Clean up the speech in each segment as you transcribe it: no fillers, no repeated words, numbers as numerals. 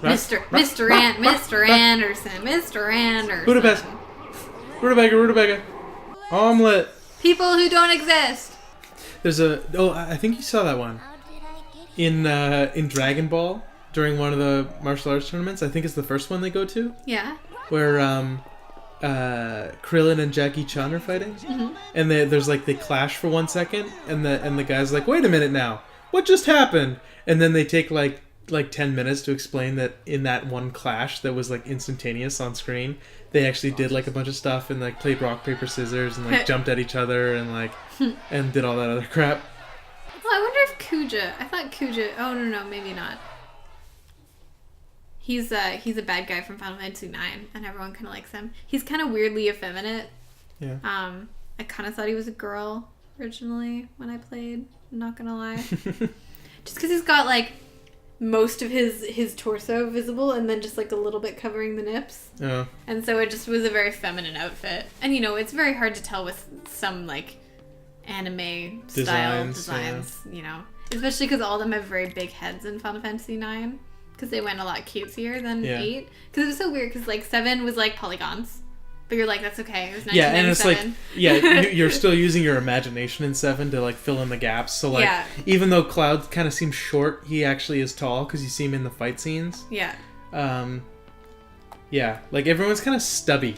Mr. Anderson. Rutabaga. Omelet. People who don't exist. There's I think you saw that one in Dragon Ball during one of the martial arts tournaments. I think it's the first one they go to. Yeah. Where Krillin and Jackie Chan are fighting, and they clash for 1 second, and the guy's like, wait a minute now, what just happened? And then they take like 10 minutes to explain that in that one clash that was like instantaneous on screen, they actually did like a bunch of stuff and like played rock paper scissors and like jumped at each other and like and did all that other crap. Well, I wonder if I thought Kuja. Oh no, maybe not. He's a bad guy from Final Fantasy IX, and everyone kind of likes him. He's kind of weirdly effeminate. Yeah. I kind of thought he was a girl originally when I played. I'm not gonna lie. Just because he's got like most of his torso visible, and then just like a little bit covering the nips. Oh. And so it just was a very feminine outfit. And it's very hard to tell with some like anime style designs. Yeah. Especially because all of them have very big heads in Final Fantasy IX. Because they went a lot cutesier than 8. Because it was so weird, because, 7 was, polygons. But you're like, that's okay. It was 1997. Yeah, and it's you're still using your imagination in 7 to, fill in the gaps. So, even though Cloud kind of seems short, he actually is tall, because you see him in the fight scenes. Yeah. Everyone's kind of stubby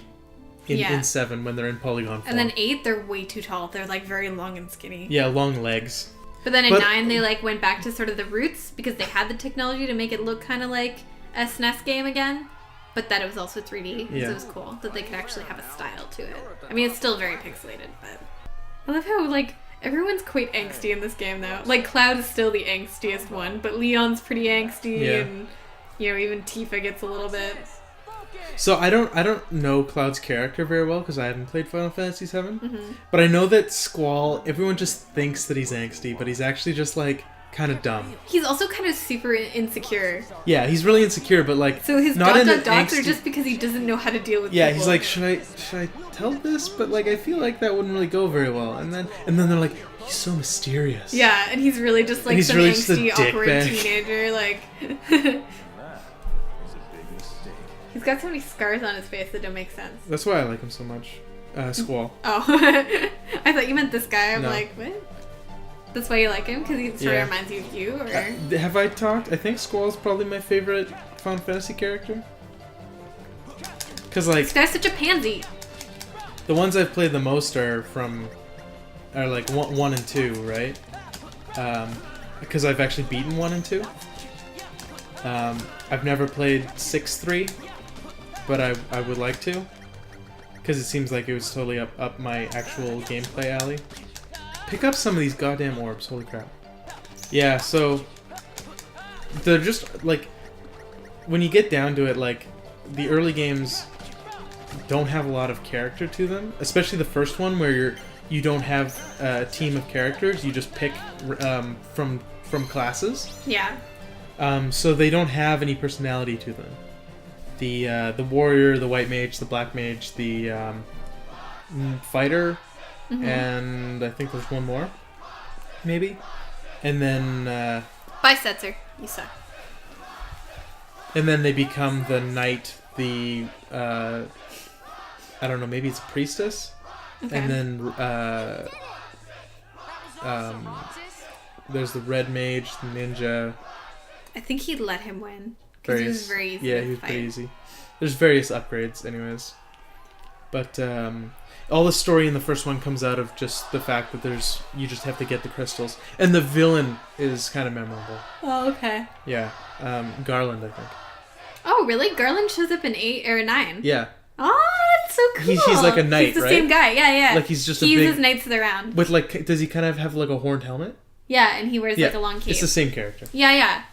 in 7 when they're in polygon form. And then 8, they're way too tall. They're, very long and skinny. Yeah, long legs. But then in 9, they went back to sort of the roots because they had the technology to make it look kind of like a SNES game again, but that it was also 3D. Yeah. So it was cool that they could actually have a style to it. I mean, it's still very pixelated, but I love how everyone's quite angsty in this game though. Cloud is still the angstiest one, but Leon's pretty angsty, and even Tifa gets a little bit. So I don't know Cloud's character very well because I haven't played Final Fantasy VII, but I know that Squall, everyone just thinks that he's angsty, but he's actually just kind of dumb. He's also kind of super insecure. Yeah, he's really insecure, but so his not dots are just because he doesn't know how to deal with people. He's like, should I tell this? But I feel like that wouldn't really go very well. And then they're like, he's so mysterious. Yeah, and he's really just some really angsty, awkward teenager. He's got so many scars on his face that don't make sense. That's why I like him so much. Squall. Oh. I thought you meant this guy. I'm like, what? That's why you like him? Because he sort of reminds you of you? Or? Have I talked? I think Squall's probably my favorite Final Fantasy character. Because, this guy's such a pansy. The ones I've played the most are 1 and 2, right? Because I've actually beaten 1 and 2. I've never played 6-3. But I would like to, because it seems like it was totally up my actual gameplay alley. Pick up some of these goddamn orbs, holy crap. Yeah, so they're just when you get down to it, the early games don't have a lot of character to them, especially the first one where you don't have a team of characters, you just pick from classes. Yeah. So they don't have any personality to them. The warrior, the white mage, the black mage, the fighter, and I think there's one more, maybe, and then Bye, Setzer. You suck. And then they become the knight, the I don't know, maybe it's a priestess, and then there's the red mage, the ninja. I think he'd let him win. Because he was very easy. Yeah, he was pretty easy. There's various upgrades, anyways. But all the story in the first one comes out of just the fact that you just have to get the crystals. And the villain is kind of memorable. Oh, okay. Yeah. Garland, I think. Oh, really? Garland shows up in 8 or 9? Yeah. Oh, that's so cool. He's like a knight, right? He's the same guy, yeah. He's just he uses knights of the round. With does he kind of have a horned helmet? Yeah, and he wears a long cape. It's the same character. Yeah.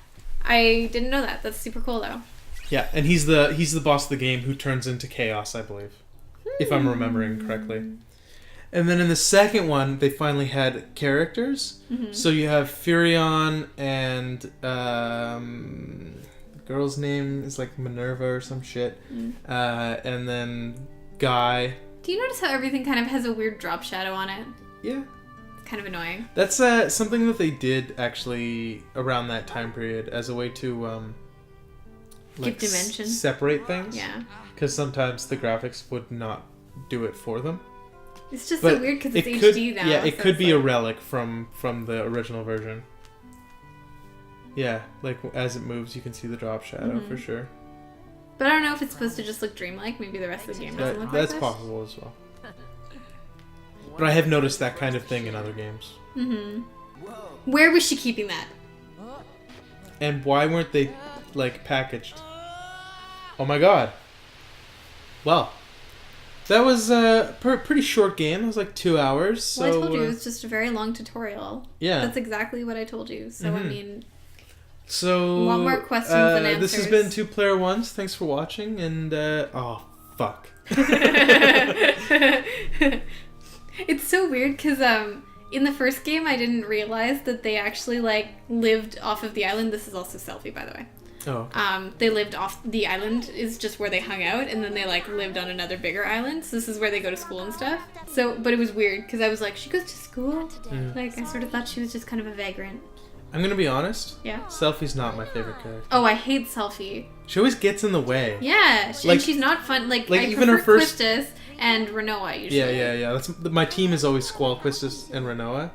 I didn't know that. That's super cool, though. Yeah, and he's the boss of the game who turns into chaos, I believe, if I'm remembering correctly. And then in the second one, they finally had characters. So you have Furion and the girl's name is Minerva or some shit. And then Guy. Do you notice how everything kind of has a weird drop shadow on it? Yeah. kind of annoying. That's something that they did actually around that time period as a way to give dimension, separate things. Yeah. Because sometimes the graphics would not do it for them. It's just so weird because it's HD now. Yeah, it could be a relic from the original version. Yeah, like as it moves, you can see the drop shadow for sure. But I don't know if it's supposed to just look dreamlike. Maybe the rest of the game doesn't look like this. That's possible as well. But I have noticed that kind of thing in other games. Where was she keeping that? And why weren't they, like, packaged? Oh my god. Well, that was a pretty short game. It was like 2 hours. So, well, I told you it was just a very long tutorial. Yeah. That's exactly what I told you. So, I mean... So, a lot more questions than answers. This has been 2Player1s. Thanks for watching, and, oh, fuck. It's so weird, because, in the first game, I didn't realize that they actually, like, lived off of the island. This is also Selfie, by the way. Oh. Okay. They lived off the island is just where they hung out, and then they like lived on another bigger island. So this is where they go to school and stuff. So, but it was weird because I was like, she goes to school. Like I sort of thought she was just kind of a vagrant. I'm gonna be honest. Yeah. Selfie's not my favorite character. Oh, I hate Selfie. She always gets in the way. Yeah, and she's not fun. Like I even prefer her first Quistis and Renoa usually. Yeah. That's my team is always Squall, Quistis, and Renoa.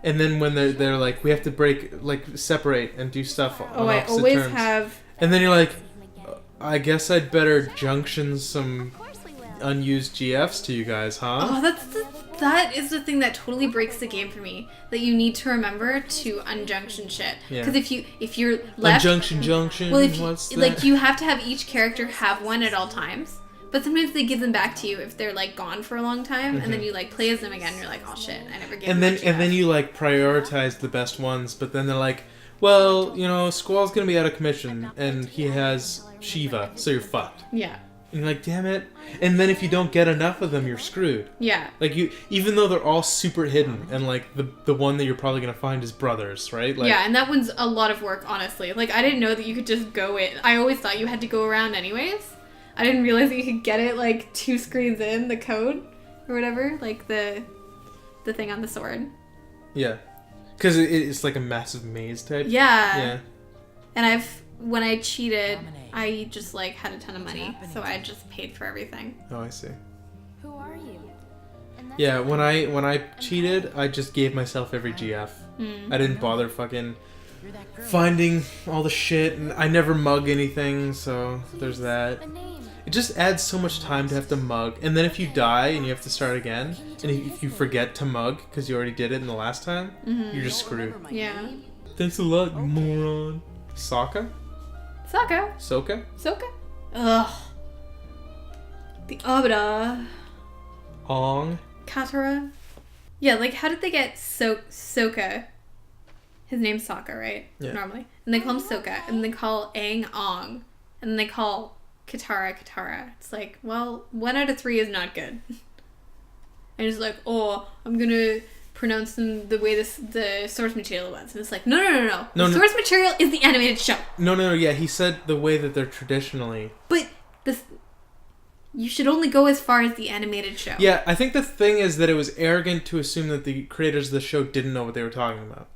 And then when they're like, we have to separate and do stuff on opposite I always terms. have. And then you're like, I guess I'd better junction some unused GFs to you guys, huh? Oh, that is the thing that totally breaks the game for me. That you need to remember to unjunction shit. Because if you're left, junction. Well, if what's that? Like you have to have each character have one at all times. But sometimes they give them back to you if they're like gone for a long time, and then you like play as them again. And you're like, oh shit, I never gave. And then you like prioritize the best ones, but then they're like, well, you know, Squall's gonna be out of commission, and he has Shiva, so you're fucked. Yeah. And you're like, damn it. And then if you don't get enough of them, you're screwed. Yeah. Like even though they're all super hidden, and like the one that you're probably gonna find is Brothers, right? Like, yeah, and that one's a lot of work, honestly. Like I didn't know that you could just go in. I always thought you had to go around anyways. I didn't realize that you could get it like 2 screens in, the code or whatever, like the thing on the sword. Yeah. Because it's like a massive maze type. Yeah. And when I cheated, I just like had a ton of money, so I just paid for everything. Oh, I see. Who are you? Yeah, when I cheated, I just gave myself every GF. I didn't bother fucking finding all the shit, and I never mug anything, so there's that. It just adds so much time to have to mug, and then if you die and you have to start again, and if you forget to mug because you already did it in the last time, you're just screwed. Yeah. Thanks a lot, moron. Sokka? Soka? Ugh. The Abra. Ong. Katara. Yeah, like how did they get Sokka? His name's Sokka, right? Yeah. Normally. And they call him Sokka, and they call Aang Ong, and then they call Katara. It's like, well, 1 out of 3 is not good. And it's like, oh, I'm gonna pronounce them the way the source material was. And it's like, no. The source material is the animated show. No, yeah, he said the way that they're traditionally. But you should only go as far as the animated show. Yeah, I think the thing is that it was arrogant to assume that the creators of the show didn't know what they were talking about.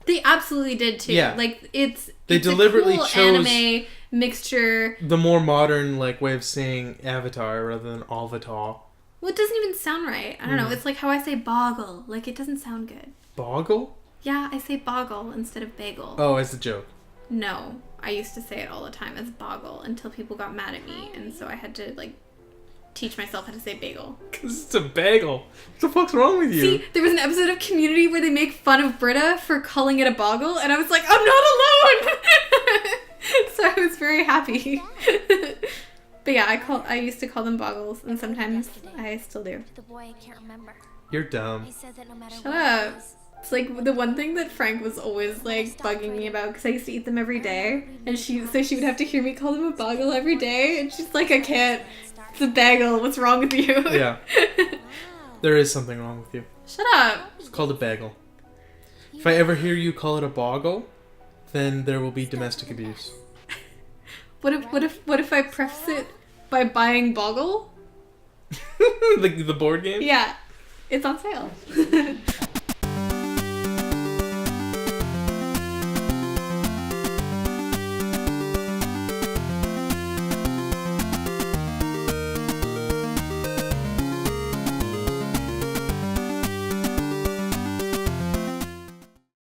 They absolutely did too. Yeah. Like They deliberately a cool chose anime mixture. The more modern way of saying Avatar rather than Avatar. Well, it doesn't even sound right. I don't know. It's like how I say boggle. Like it doesn't sound good. Boggle? Yeah, I say boggle instead of bagel. Oh, as a joke. No, I used to say it all the time as boggle until people got mad at me, and so I had to teach myself how to say bagel. Because it's a bagel. What the fuck's wrong with you? See, there was an episode of Community where they make fun of Britta for calling it a boggle, and I was like, I'm not alone! So I was very happy. But yeah, I used to call them boggles, and sometimes I still do. The boy I can't remember. You're dumb. He said that no matter Shut up. It's like the one thing that Frank was always bugging me about, because I used to eat them every day, and she would have to hear me call them a boggle every day, and she's like, I can't. It's a bagel. What's wrong with you? Yeah. There is something wrong with you. Shut up. It's called a bagel. If I ever hear you call it a boggle, then there will be domestic abuse. What if I preface it by buying Boggle? The board game? Yeah. It's on sale.